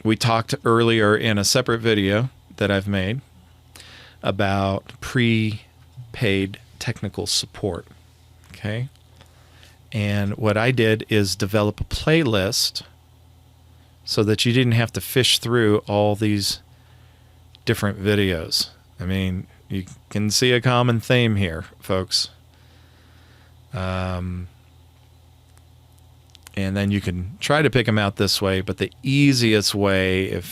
we talked earlier in a separate video that I've made about prepaid technical support. Okay. And what I did is develop a playlist so that you didn't have to fish through all these different videos. I mean, you can see a common theme here, folks. And then you can try to pick them out this way, but the easiest way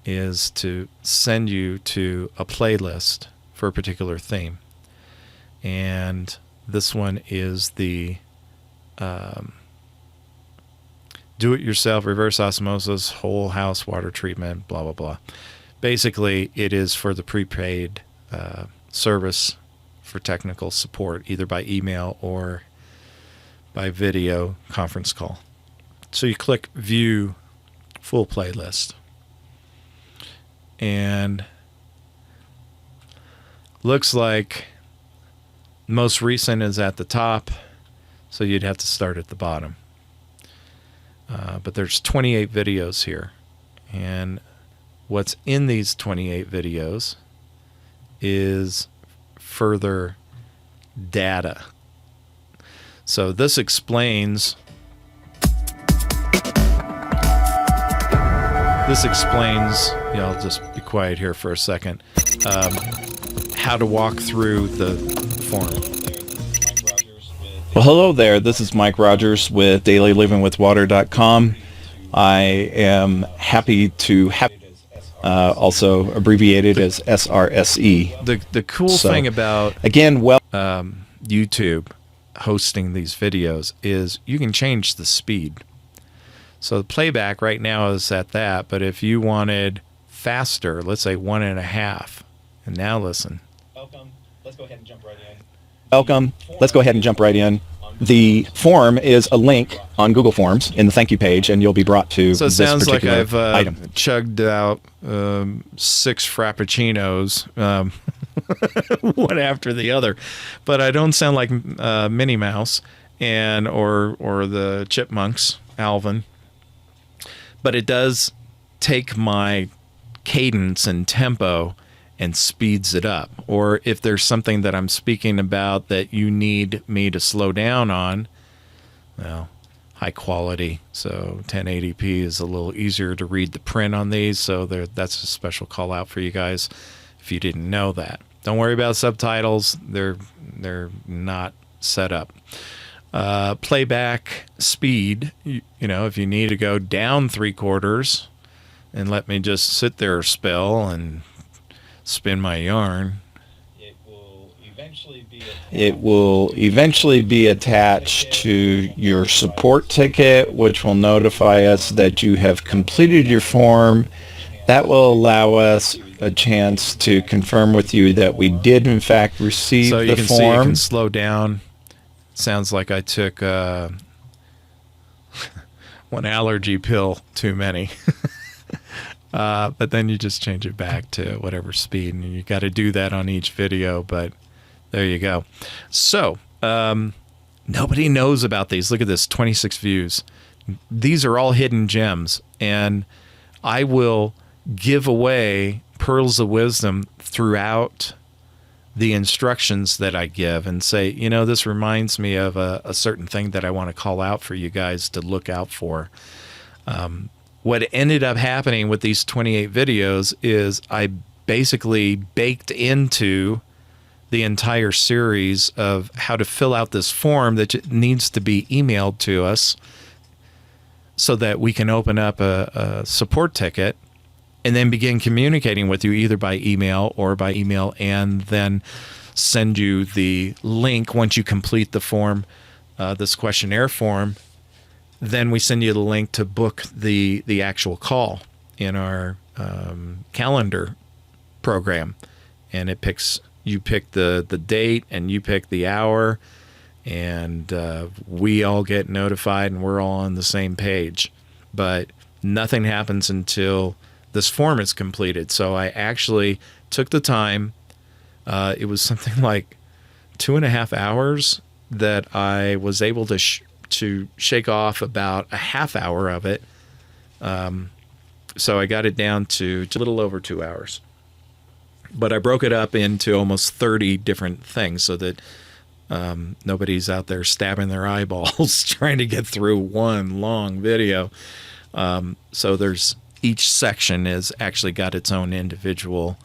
is to send you to a playlist for a particular theme. And this one is the do-it-yourself reverse osmosis whole house water treatment, blah, blah, blah. Basically, it is for the prepaid service for technical support, either by email or by video conference call. So you click view full playlist. And looks like most recent is at the top, so you'd have to start at the bottom. But there's 28 videos here. And what's in these 28 videos is further data. So this explains I'll just be quiet here for a second, how to walk through the form. Well, hello there. This is Mike Rogers with dailylivingwithwater.com. I am happy to have also abbreviated as SRSE. The cool thing about YouTube hosting these videos is you can change the speed. So the playback right now is at that, but if you wanted faster, let's say 1.5, and now listen. Welcome. Let's go ahead and jump right in. The form is a link on Google Forms in the thank you page, and you'll be brought to so it this sounds like particular I've item. chugged out 6 Frappuccinos, one after the other, but I don't sound like Minnie Mouse or the Chipmunks, Alvin. But it does take my cadence and tempo and speeds it up. Or if there's something that I'm speaking about that you need me to slow down on, well, high quality. So 1080p is a little easier to read the print on these. So that's a special call out for you guys if you didn't know that. Don't worry about subtitles. They're not set up. Playback speed, you know, if you need to go down 3/4 and let me just sit there a spell and spin my yarn, It will eventually be attached to your support ticket, which will notify us that you have completed your form. That will allow us a chance to confirm with you that we did in fact receive so the you can form. see you can slow down. Sounds like I took one allergy pill too many. But then you just change it back to whatever speed, and you got to do that on each video, but there you go. So nobody knows about these. Look at this, 26 views. These are all hidden gems, and I will give away pearls of wisdom throughout the instructions that I give and say, you know, this reminds me of a certain thing that I want to call out for you guys to look out for. What ended up happening with these 28 videos is I basically baked into the entire series of how to fill out this form that needs to be emailed to us so that we can open up a support ticket and then begin communicating with you either by email and then send you the link once you complete the form, this questionnaire form. Then we send you the link to book the actual call in our calendar program, and you pick the date and you pick the hour, and we all get notified and we're all on the same page. But nothing happens until this form is completed. So I actually took the time. It was something like 2.5 hours that I was able to shake off about a half hour of it So I got it down to a little over 2 hours. But I broke it up into almost 30 different things so that nobody's out there stabbing their eyeballs trying to get through one long video. So there's each section has actually got its own individual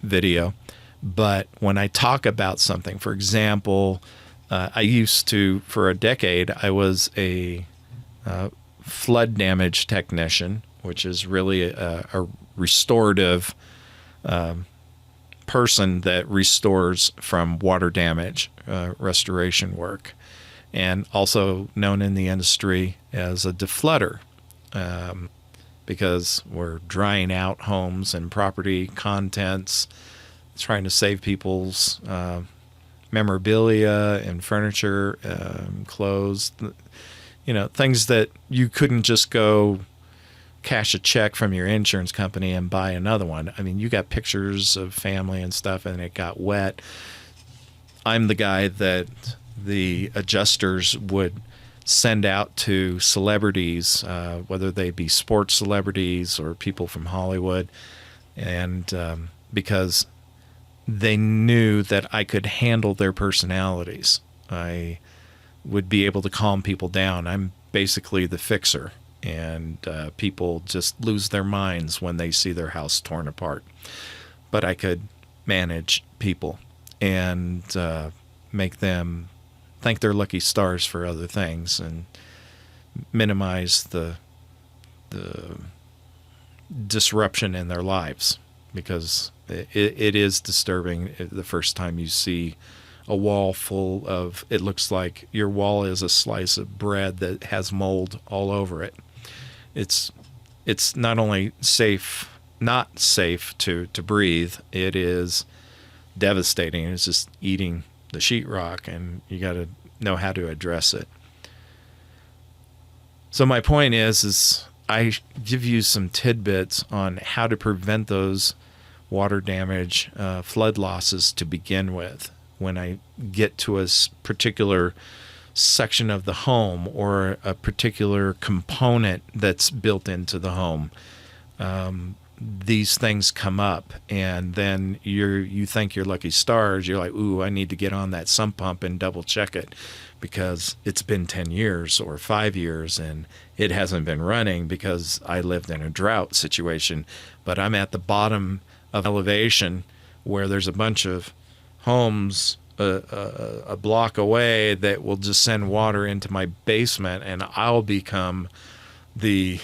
video. But when I talk about something, for example, I used to, for a decade, I was a flood damage technician, which is really a restorative person that restores from water damage, restoration work, and also known in the industry as a deflooder, because we're drying out homes and property contents, trying to save people's memorabilia and furniture, clothes, things that you couldn't just go cash a check from your insurance company and buy another one. I mean, you got pictures of family and stuff and it got wet. I'm the guy that the adjusters would send out to celebrities, whether they be sports celebrities or people from Hollywood, and because they knew that I could handle their personalities. I would be able to calm people down. I'm basically the fixer, and people just lose their minds when they see their house torn apart. But I could manage people and make them thank their lucky stars for other things and minimize the disruption in their lives, because it is disturbing the first time you see a wall full of, it looks like your wall is a slice of bread that has mold all over it. It's not only not safe to breathe, it is devastating. It's just eating the sheetrock, and you got to know how to address it. So my point is I give you some tidbits on how to prevent those water damage, flood losses to begin with. When I get to a particular section of the home or a particular component that's built into the home, these things come up, and then you think you're lucky stars. You're like, ooh, I need to get on that sump pump and double check it, because it's been 10 years or 5 years and it hasn't been running because I lived in a drought situation. But I'm at the bottom of elevation where there's a bunch of homes a block away that will just send water into my basement, and I'll become the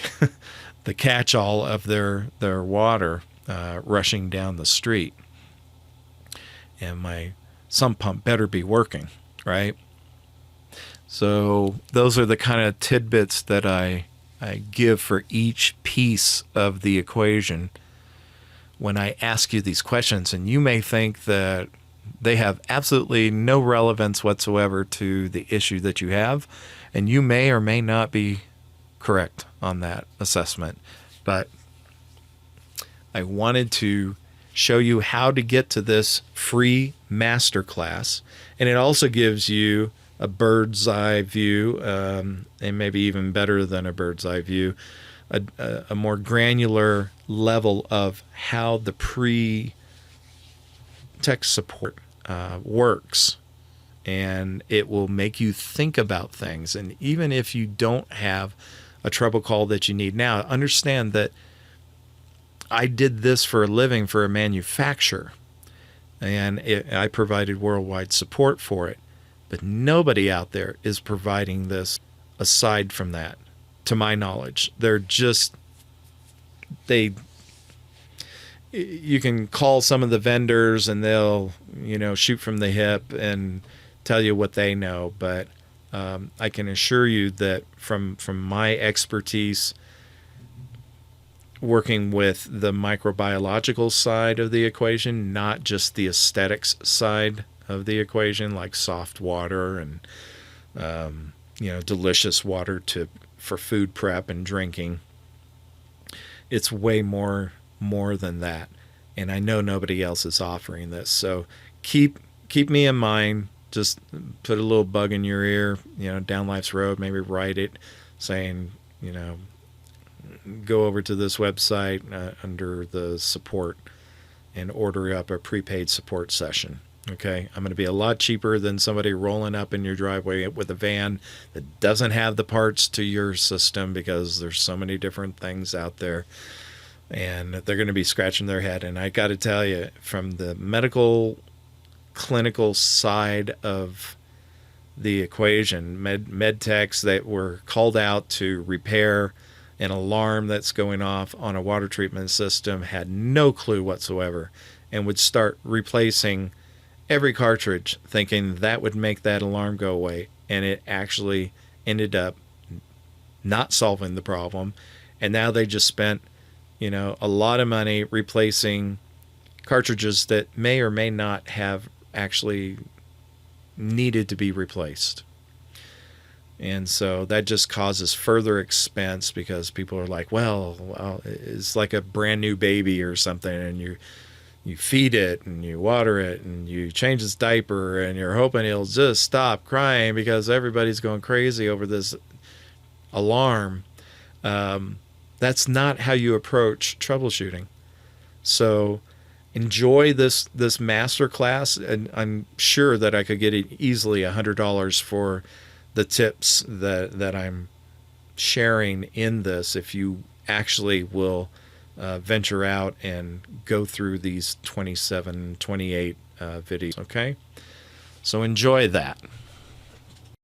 the catch-all of their water rushing down the street. And my sump pump better be working, right? So those are the kind of tidbits that I give for each piece of the equation when I ask you these questions. And you may think that they have absolutely no relevance whatsoever to the issue that you have, and you may or may not be correct on that assessment. But I wanted to show you how to get to this free masterclass, and it also gives you a bird's eye view, and maybe even better than a bird's eye view, a more granular level of how the tech support works, and it will make you think about things. And even if you don't have a trouble call that you need now, understand that I did this for a living for a manufacturer, and I provided worldwide support for it. But nobody out there is providing this aside from that, to my knowledge. You can call some of the vendors and they'll, shoot from the hip and tell you what they know. But I can assure you that from my expertise working with the microbiological side of the equation, not just the aesthetics side of the equation, like soft water and delicious water for food prep and drinking, it's way more than that. And I know nobody else is offering this. So keep me in mind. Just put a little bug in your ear, down life's road, maybe write it saying, go over to this website under the support and order up a prepaid support session. Okay, I'm going to be a lot cheaper than somebody rolling up in your driveway with a van that doesn't have the parts to your system, because there's so many different things out there, and they're going to be scratching their head. And I got to tell you, from the medical clinical side of the equation, med techs that were called out to repair an alarm that's going off on a water treatment system had no clue whatsoever, and would start replacing every cartridge thinking that would make that alarm go away, and it actually ended up not solving the problem. And now they just spent, a lot of money replacing cartridges that may or may not have actually needed to be replaced. And so that just causes further expense, because people are like, well, it's like a brand new baby or something, and you feed it and you water it and you change its diaper, and you're hoping it'll just stop crying because everybody's going crazy over this alarm. That's not how you approach troubleshooting. So enjoy this master class, and I'm sure that I could get it easily $100 for the tips that I'm sharing in this, if you actually will venture out and go through these 27, 28 videos. Okay, so enjoy that.